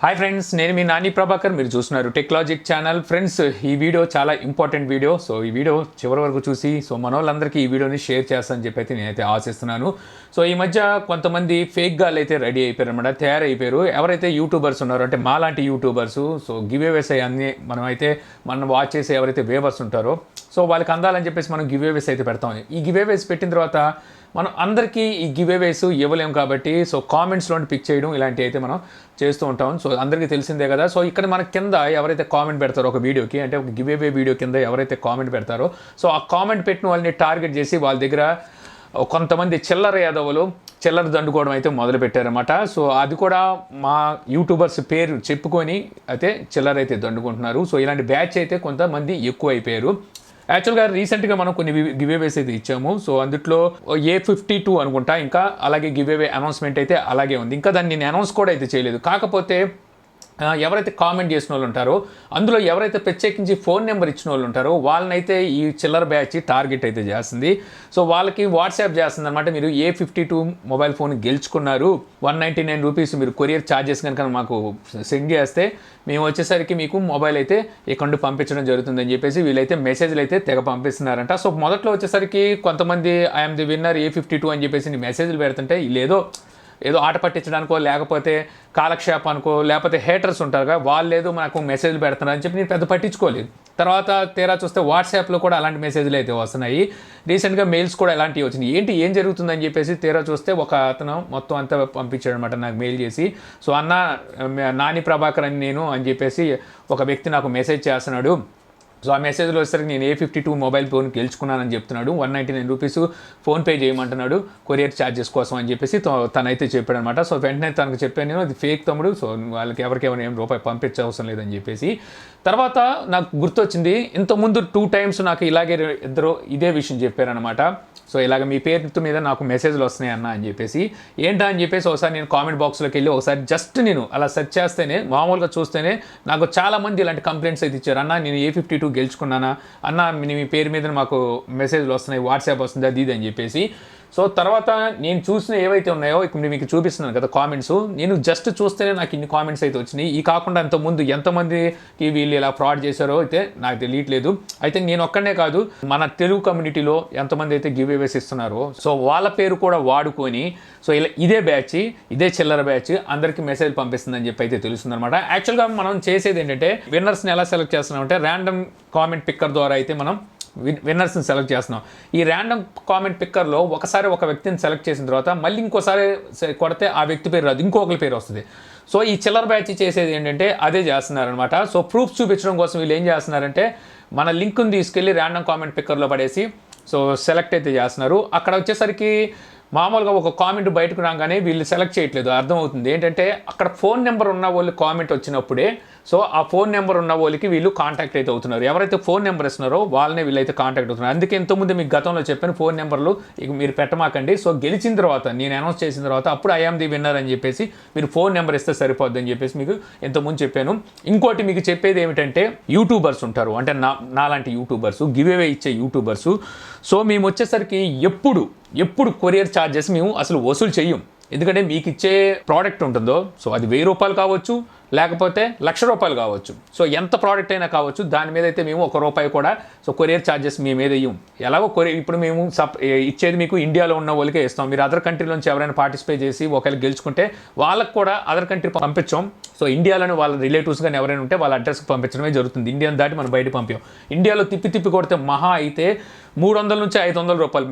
Hi friends, నేను మీ నాని ప్రభాకర్. మీరు చూస్తున్నారు టెక్లాజిక్ ఛానల్. ఫ్రెండ్స్, ఈ వీడియో చాలా ఇంపార్టెంట్ వీడియో. సో ఈ వీడియో చివరి వరకు చూసి మన వాళ్ళందరికీ ఈ వీడియోని షేర్ చేస్తానని చెప్పి అయితే నేనైతే ఆశిస్తున్నాను. సో ఈ మధ్య కొంతమంది ఫేక్ గాళ్ళు అయితే రెడీ అయిపోయారు అనమాట, తయారైపోయారు. ఎవరైతే యూట్యూబర్స్ ఉన్నారో, అంటే మాలాంటి యూట్యూబర్స్, సో గివేవేస్ అన్నీ మనం వాచ్ చేసే ఎవరైతే వేవర్స్ ఉంటారో, సో వాళ్ళకి అందాలని చెప్పేసి మనం గివేవేస్ అయితే పెడతాం. ఈ గివేవేస్ పెట్టిన తర్వాత మనం అందరికీ ఈ గివేవేస్ ఇవ్వలేం కాబట్టి, సో కామెంట్స్లో పిక్ చేయడం ఇలాంటివి అయితే మనం చేస్తూ ఉంటాం. సో అందరికీ తెలిసిందే కదా. సో ఇక్కడ మన కింద ఎవరైతే కామెంట్ పెడతారో ఒక వీడియోకి, అంటే ఒక గివేవే వీడియో కింద ఎవరైతే కామెంట్ పెడతారో, సో ఆ కామెంట్ పెట్టిన వాళ్ళని టార్గెట్ చేసి వాళ్ళ దగ్గర కొంతమంది చిల్లర యాదవులు చిల్లర దండుకోవడం అయితే మొదలు పెట్టారన్నమాట. సో అది కూడా మా యూట్యూబర్స్ పేరు చెప్పుకొని అయితే చిల్లర అయితే దండుకుంటున్నారు. సో ఇలాంటి బ్యాచ్ అయితే కొంతమంది ఎక్కువ అయిపోయారు. యాక్చువల్గా రీసెంట్గా మనం కొన్ని గివేవేస్ అయితే ఇచ్చాము. సో అందులో A52 అనుకుంటా, ఇంకా అలాగే గివేవే అనౌన్స్మెంట్ అయితే అలాగే ఉంది. ఇంకా దాన్ని నేను అనౌన్స్ కూడా అయితే చేయలేదు. కాకపోతే ఎవరైతే కామెంట్ చేసిన వాళ్ళు ఉంటారో, అందులో ఎవరైతే ప్రత్యేకించి ఫోన్ నెంబర్ ఇచ్చిన వాళ్ళు ఉంటారో వాళ్ళనైతే ఈ చిల్లర బ్యాచ్ టార్గెట్ అయితే చేస్తుంది. సో వాళ్ళకి వాట్సాప్ చేస్తుంది అనమాట, మీరు A52 మొబైల్ ఫోన్ గెలుచుకున్నారు, 199 రూపీస్ మీరు కొరియర్ ఛార్జెస్ కనుక మాకు సెండ్ చేస్తే మేము వచ్చేసరికి మీకు మొబైల్ అయితే ఇక్కడ పంపించడం జరుగుతుందని చెప్పేసి వీళ్ళైతే మెసేజ్లు అయితే తెగ పంపిస్తున్నారంట. సో మొదట్లో వచ్చేసరికి కొంతమంది ఐఎమ్ ది విన్నర్ A52 అని చెప్పేసి మెసేజ్లు పెడుతుంటే ఏదో ఆట పట్టించడానికో, లేకపోతే కాలక్షేపానికో, లేకపోతే హేటర్స్ ఉంటారుగా, వాళ్ళు ఏదో మనకు మెసేజ్లు పెడుతున్నారని చెప్పి నేను పెద్ద పట్టించుకోలేదు. తర్వాత తీరా చూస్తే వాట్సాప్లో కూడా అలాంటి మెసేజ్లు అయితే వస్తున్నాయి. రీసెంట్గా మెయిల్స్ కూడా అలాంటివి వచ్చినాయి. ఏం జరుగుతుందని చెప్పేసి తీరా చూస్తే ఒక అతను మొత్తం అంతా పంపించాడు అనమాట నాకు మెయిల్ చేసి. సో నాని ప్రభాకర్ అని చెప్పేసి ఒక వ్యక్తి నాకు మెసేజ్ చేస్తున్నాడు. సో ఆ మెసేజ్లో వచ్చేసరికి నేను A52 మొబైల్ ఫోన్ గెలుచుకున్నానని చెప్తున్నాడు, 199 రూపీస్ ఫోన్పే చేయమంటున్నాడు కొరియర్ ఛార్జెస్ కోసం అని చెప్పేసి తనైతే చెప్పాడు అనమాట. సో వెంటనే తనకు చెప్పాను నేను, అది ఫేక్ తమ్ముడు, సో వాళ్ళకి ఎవరికెవరు ఏం రూపాయి పంపించే అవసరం లేదని చెప్పేసి. తర్వాత నాకు గుర్తొచ్చింది, ఇంతకుముందు 2 times నాకు ఇలాగే ఇద్దరు ఇదే విషయం చెప్పారనమాట. సో ఇలాగ మీ పేరు మీద నాకు మెసేజ్లు వస్తున్నాయి అన్న అని చెప్పేసి. ఏంటా అని చెప్పేసి ఒకసారి నేను కామెంట్ బాక్స్లోకి వెళ్ళి ఒకసారి జస్ట్ నేను అలా సెర్చ్ చేస్తేనే, మామూలుగా చూస్తేనే నాకు చాలామంది ఇలాంటి కంప్లైంట్స్ అయితే ఇచ్చారు. అన్న నేను A52 గెలుచుకున్నానా అన్న, మీ పేరు మీద మాకు మెసేజ్లు వస్తున్నాయి, వాట్సాప్ వస్తుంది, అది ఇది అని చెప్పేసి. సో తర్వాత నేను చూసిన ఏవైతే ఉన్నాయో ఇప్పుడు మీకు చూపిస్తున్నాను కదా కామెంట్స్, నేను జస్ట్ చూస్తేనే నాకు ఇన్ని కామెంట్స్ అయితే వచ్చినాయి. ఈ కాకుండా అంతకుముందు ఎంతమందికి వీళ్ళు ఇలా ఫ్రాడ్ చేశారో అయితే నాకు తెలియట్లేదు. అయితే నేను ఒక్కనే కాదు, మన తెలుగు కమ్యూనిటీలో ఎంతమంది అయితే గివేవేస్ ఇస్తున్నారో, సో వాళ్ళ పేరు కూడా వాడుకొని సో ఇలా ఇదే చిల్లర బ్యాచ్ అందరికీ మెసేజ్ పంపిస్తుందని చెప్పి అయితే తెలుస్తుంది అనమాట. యాక్చువల్గా మనం చేసేది ఏంటంటే, విన్నర్స్ని ఎలా సెలెక్ట్ చేస్తున్నామంటే ర్యాండమ్ కామెంట్ పిక్కర్ ద్వారా అయితే మనం విన్నర్స్ని సెలెక్ట్ చేస్తున్నాం. ఈ ర్యాండమ్ కామెంట్ పిక్కర్లో ఒకసారి ఒక వ్యక్తిని సెలెక్ట్ చేసిన తర్వాత మళ్ళీ ఇంకోసారి కొడితే ఆ వ్యక్తి పేరు రాదు, ఇంకొకరి పేరు వస్తుంది. సో ఈ చిల్లర బ్యాచ్ చేసేది ఏంటంటే అదే చేస్తున్నారనమాట. సో ప్రూఫ్స్ చూపించడం కోసం వీళ్ళు ఏం చేస్తున్నారంటే, మన లింక్ని తీసుకెళ్ళి ర్యాండమ్ కామెంట్ పిక్కర్లో పడేసి సో సెలెక్ట్ అయితే చేస్తున్నారు. అక్కడ వచ్చేసరికి మామూలుగా ఒక కామెంట్ బయటకు రాగానే వీళ్ళు సెలెక్ట్ చేయట్లేదు, అర్థమవుతుంది ఏంటంటే అక్కడ ఫోన్ నెంబర్ ఉన్న వాళ్ళు కామెంట్ వచ్చినప్పుడే సో ఆ ఫోన్ నెంబర్ ఉన్న వాళ్ళకి వీళ్ళు కాంటాక్ట్ అయితే అవుతున్నారు. ఎవరైతే ఫోన్ నెంబర్ ఇస్తున్నారో వాళ్ళనే వీళ్ళైతే కాంటాక్ట్ అవుతున్నారు. అందుకే ఎంతోమంది మీకు గతంలో చెప్పాను, ఫోన్ నెంబర్లు ఇక మీరు పెట్టమాకండి. సో గెలిచిన తర్వాత, నేను అనౌన్స్ చేసిన తర్వాత అప్పుడు ఐఆమ్ ది విన్నర్ అని చెప్పేసి మీరు ఫోన్ నెంబర్ ఇస్తే సరిపోద్ది అని చెప్పేసి మీకు ఎంతోమంది చెప్పాను. ఇంకోటి మీకు చెప్పేది ఏమిటంటే, యూట్యూబర్స్ ఉంటారు, అంటే నాలాంటి యూట్యూబర్స్, గివేవే ఇచ్చే యూట్యూబర్స్. సో మేము వచ్చేసరికి ఎప్పుడు కొరియర్ ఛార్జెస్ మేము అసలు వసూలు చెయ్యం. ఎందుకంటే మీకు ఇచ్చే ప్రోడక్ట్ ఉంటుందో, సో అది 1000 రూపాయలు కావచ్చు, లేకపోతే 1,00,000 రూపాయలు కావచ్చు. సో ఎంత ప్రోడక్ట్ అయినా కావచ్చు, దాని మీద అయితే మేము ₹1 కూడా సో కొరియర్ ఛార్జెస్ మేము మీద ఇవ్వం. ఎలాగో ఇప్పుడు మేము ఇచ్చేది మీకు ఇండియాలో ఉన్న వాళ్ళకే ఇస్తాం. మీరు అదర్ కంట్రీ నుంచి ఎవరైనా పార్టిసిపేట్ చేసి ఒకవేళ గెలుచుకుంటే వాళ్ళకు కూడా అదర్ కంట్రీ పంపించాం. సో ఇండియాలోని వాళ్ళ రిలేటివ్స్ కానీ ఎవరైనా ఉంటే వాళ్ళ అడ్రస్కి పంపించడమే జరుగుతుంది. ఇండియాని దాటి మనం బయట పంపాం. ఇండియాలో తిప్పి కొడితే మహా అయితే 300 నుంచి 500 రూపాయలు,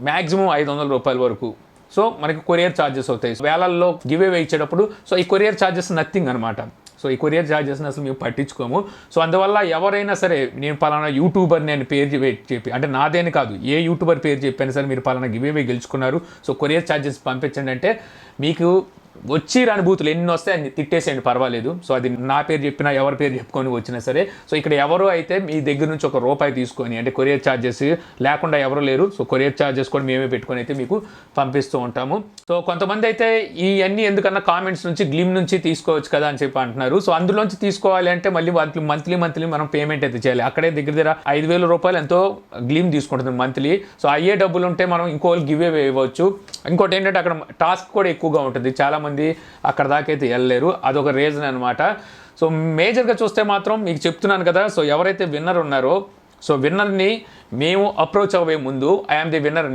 మ్యాక్సిమం 500 రూపాయల వరకు సో మనకి కొరియర్ ఛార్జెస్ అవుతాయి. వేలల్లో గివేవే ఇచ్చేటప్పుడు సో ఈ కొరియర్ ఛార్జెస్ నథింగ్ అనమాట. సో ఈ కొరియర్ ఛార్జెస్ని అసలు మేము పట్టించుకోము. సో అందువల్ల ఎవరైనా సరే, నేను పలానా యూట్యూబర్ నేను పేరు చెప్పి, అంటే నాదేని కాదు, ఏ యూట్యూబర్ పేరు చెప్పైనా సరే మీరు పలానా గివేవే గెలుచుకున్నారు, సో కొరియర్ ఛార్జెస్ పంపించండి అంటే మీకు వచ్చి అనుభూతులు ఎన్ని వస్తే అన్ని తిట్టేసేయండి, పర్వాలేదు. సో అది నా పేరు చెప్పినా ఎవరి పేరు చెప్పుకొని వచ్చినా సరే. సో ఇక్కడ ఎవరు అయితే మీ దగ్గర నుంచి ₹1 తీసుకొని, అంటే కొరియర్ ఛార్జెస్ లేకుండా ఎవరు లేరు. సో కొరియర్ ఛార్జెస్ కూడా మేమే పెట్టుకొని అయితే మీకు పంపిస్తూ ఉంటాము. సో కొంతమంది అయితే ఇవన్నీ ఎందుకన్నా కామెంట్స్ నుంచి గ్లిమ్ నుంచి తీసుకోవచ్చు కదా అని చెప్పి అంటున్నారు. సో అందులోంచి తీసుకోవాలి అంటే మళ్ళీ మంత్లీ మనం పేమెంట్ అయితే చేయాలి. అక్కడే దగ్గర ₹5,000 ఎంతో గ్లిమ్ తీసుకుంటుంది మంత్లీ. సో అయ్యే డబ్బులు ఉంటే మనం ఇంకో గివ్ అవే ఇవ్వచ్చు. ఇంకోటి ఏంటంటే అక్కడ టాస్క్ కూడా ఎక్కువగా ఉంటుంది. చాలా మంది చాలామంది అక్కడ దాకా అయితే వెళ్ళలేరు, అదొక రీజన్ అనమాట. సో మేజర్గా చూస్తే మాత్రం మీకు చెప్తున్నాను కదా, సో ఎవరైతే విన్నర్ ఉన్నారో సో విన్నర్ని మేము అప్రోచ్ అవ్వే ముందు ఐఎమ్ ది విన్నర్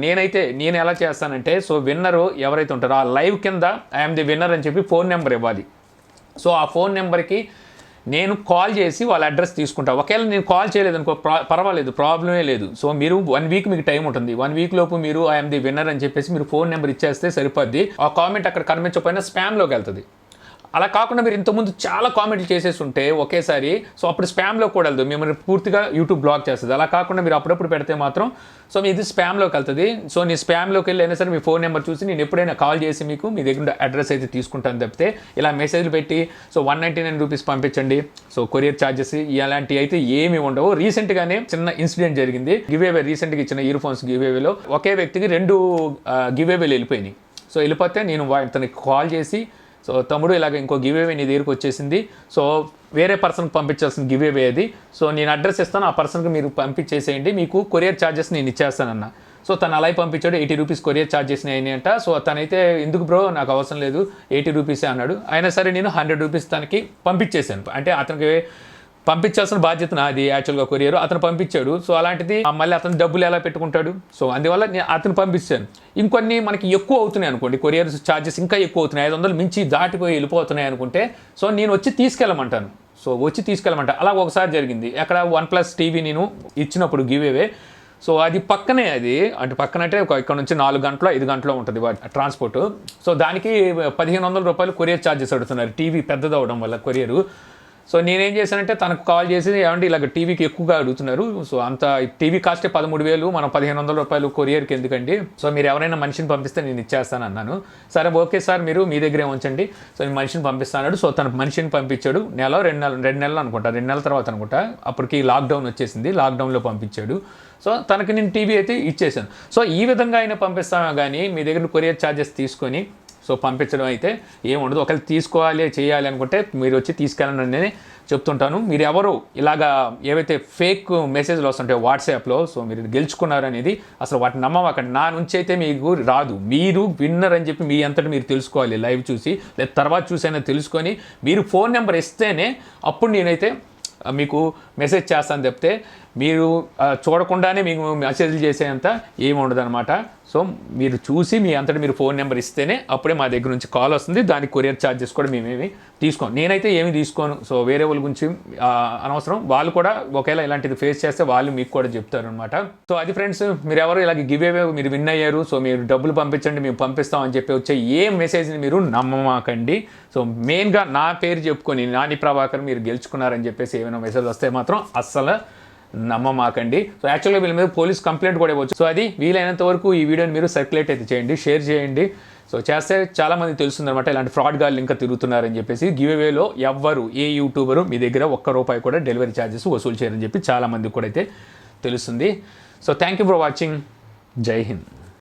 నేను ఎలా చేస్తానంటే, సో విన్నరు ఎవరైతే ఉంటారో ఆ లైవ్ కింద ఐఎమ్ ది విన్నర్ అని చెప్పి ఫోన్ నెంబర్ ఇవ్వాలి. సో ఆ ఫోన్ నెంబర్కి నేను కాల్ చేసి వాళ్ళ అడ్రస్ తీసుకుంటా. ఒకవేళ నేను కాల్ చేయలేదనుకో పర్వాలేదు, ప్రాబ్లమే లేదు. సో మీరు 1 వీక్ మీకు టైం ఉంటుంది. 1 వీక్ లోపు మీరు ఐఎమ్ ది విన్నర్ అని చెప్పేసి మీరు ఫోన్ నెంబర్ ఇచ్చేస్తే సరిపోద్ది. ఆ కామెంట్ అక్కడ కనిపించకపోయినా స్పామ్లోకి వెళ్తుంది. అలా కాకుండా మీరు ఇంతకుముందు చాలా కామెంట్లు చేసేసి ఉంటే ఒకేసారి, సో అప్పుడు స్పామ్లో కూడా వెళ్తుంది, మిమ్మల్ని పూర్తిగా యూట్యూబ్ బ్లాక్ చేస్తుంది. అలా కాకుండా మీరు అప్పుడప్పుడు పెడితే మాత్రం సో ఇది స్పామ్లోకి వెళ్తుంది. సో నీ స్పామ్లోకి వెళ్ళి అయినా సరే మీ ఫోన్ నెంబర్ చూసి నేను ఎప్పుడైనా కాల్ చేసి మీకు మీ దగ్గర అడ్రస్ అయితే తీసుకుంటాను తప్పితే ఇలా మెసేజ్లు పెట్టి సో 199 రూపీస్ పంపించండి, సో కొరియర్ ఛార్జెస్ ఇలాంటివి అయితే ఏమి ఉండవు. రీసెంట్గానే చిన్న ఇన్సిడెంట్ జరిగింది. గివేవే రీసెంట్గా ఇచ్చిన ఇయర్ ఫోన్స్ గివేవేలో ఒకే వ్యక్తికి 2 గివేవేలు వెళ్ళిపోయినాయి. సో వెళ్ళిపోతే నేను తనకి కాల్ చేసి, సో తమ్ముడు ఇలాగ ఇంకో గివేవే నీ దగ్గరికి వచ్చేసింది, సో వేరే పర్సన్కి పంపించాల్సిన గివేవే అది, సో నేను అడ్రస్ ఇస్తాను, ఆ పర్సన్కి మీరు పంపించేసేయండి, మీకు కొరియర్ ఛార్జెస్ నేను ఇచ్చేస్తానన్న. సో తను అలాగే పంపించాడు. 80 రూపీస్ కొరియర్ ఛార్జెస్ అయినాయంట. సో తనైతే ఎందుకు బ్రో నాకు అవసరం లేదు 80 రూపీసే అన్నాడు. అయినా సరే నేను 100 రూపీస్ తనకి పంపించేశాను. అంటే అతనికి పంపించాల్సిన బాధ్యత నాది యాక్చువల్గా కొరియర్, అతను పంపించాడు. సో అలాంటిది మళ్ళీ అతను డబ్బులు ఎలా పెట్టుకుంటాడు, సో అందువల్ల నేను అతను పంపించాను. ఇంకొన్ని మనకి ఎక్కువ అవుతున్నాయి అనుకోండి, కొరియర్ ఛార్జెస్ ఇంకా ఎక్కువ అవుతున్నాయి, 500 మించి దాటిపోయి వెళ్ళిపోతున్నాయి అనుకుంటే సో నేను వచ్చి తీసుకెళ్ళమంటాను. సో వచ్చి తీసుకెళ్ళమంటా. అలా ఒకసారి జరిగింది. అక్కడ OnePlus టీవీ నేను ఇచ్చినప్పుడు గివేవే, సో అది పక్కనే, అది అంటే పక్కన అంటే ఇక్కడ నుంచి 4 గంటలో 5 గంటలో ఉంటుంది ట్రాన్స్పోర్ట్. సో దానికి 1500 రూపాయలు కొరియర్ ఛార్జెస్ అడుగుతున్నారు, టీవీ పెద్దదవడం వల్ల కొరియరు. సో నేనేం చేశానంటే తనకు కాల్ చేసి, ఏమంటే ఇలాగ టీవీకి ఎక్కువగా అడుగుతున్నారు, సో అంత టీవీ కాస్టే 13,000, మనం 1500 రూపాయలు కొరియర్కి ఎందుకండి, సో మీరు ఎవరైనా మనిషిని పంపిస్తే నేను ఇచ్చేస్తాను అన్నాను. సరే ఓకే సార్ మీరు మీ దగ్గరే ఉంచండి, సో నేను మనిషిని పంపిస్తాను. సో తన మనిషిని పంపించాడు. 2 నెలలు అనుకుంటా, 2 నెలల తర్వాత అనుకుంటా, అప్పటికి లాక్డౌన్ వచ్చేసింది, లాక్డౌన్లో పంపించాడు. సో తనకి నేను టీవీ అయితే ఇచ్చేసాను. సో ఈ విధంగా అయినా పంపిస్తాను కానీ మీ దగ్గర కొరియర్ ఛార్జెస్ తీసుకొని సో పంపించడం అయితే ఏముండదు. ఒకవేళ తీసుకోవాలి చేయాలి అనుకుంటే మీరు వచ్చి తీసుకెళ్ళండి అని చెప్తుంటాను. మీరు ఎవరు ఇలాగా ఏవైతే ఫేక్ మెసేజ్లు వస్తుంటాయో వాట్సాప్లో, సో మీరు గెలుచుకున్నారనేది అసలు వాటిని నమ్మకండి. నా నుంచి అయితే మీకు రాదు. మీరు విన్నర్ అని చెప్పి మీ అంతటి మీరు తెలుసుకోవాలి, లైవ్ చూసి లేదా తర్వాత చూసైనా తెలుసుకొని మీరు ఫోన్ నెంబర్ ఇస్తేనే అప్పుడు నేనైతే మీకు మెసేజ్ చేస్తాను తప్పితే మీరు చూడకుండానే మీకు మెసేజ్లు చేసేంత ఏమి ఉండదు అనమాట. సో మీరు చూసి మీ అంతటి మీరు ఫోన్ నెంబర్ ఇస్తేనే అప్పుడే మా దగ్గర నుంచి కాల్ వస్తుంది. దానికి కొరియర్ ఛార్జెస్ కూడా మేమేమి తీసుకోను, నేనైతే ఏమి తీసుకోను. సో వేరే వాళ్ళ గురించి అనవసరం, వాళ్ళు కూడా ఒకవేళ ఇలాంటిది ఫేస్ చేస్తే వాళ్ళు మీకు కూడా చెప్తారు అనమాట. సో అది ఫ్రెండ్స్, మీరు ఎవరు ఇలాగ గివేవే మీరు విన్ అయ్యారు, సో మీరు డబ్బులు పంపించండి మేము పంపిస్తామని చెప్పి వచ్చే ఏ మెసేజ్ని మీరు నమ్మమాకండి. సో మెయిన్గా నా పేరు చెప్పుకొని నాని ప్రభాకర్ మీరు గెలుచుకున్నారని చెప్పేసి ఏమైనా మెసేజ్ వస్తే మాత్రం అస్సలు నమ్మమాకండి. సో యాక్చువల్గా వీళ్ళ మీద పోలీస్ కంప్లైంట్ కూడా ఇవ్వచ్చు. సో అది వీలైనంత వరకు ఈ వీడియోని మీరు సర్క్యులేట్ అయితే చేయండి, షేర్ చేయండి. సో చేస్తే చాలామంది తెలుస్తుందన్నమాట ఇలాంటి ఫ్రాడ్ గాళ్ళు ఇంకా తిరుగుతున్నారని చెప్పేసి. గివేవేలో ఎవ్వరు ఏ యూట్యూబరు మీ దగ్గర ₹1 కూడా డెలివరీ ఛార్జెస్ వసూలు చేయరని చెప్పి చాలామందికి కూడా అయితే తెలుస్తుంది. So thank you for watching. జై హింద్.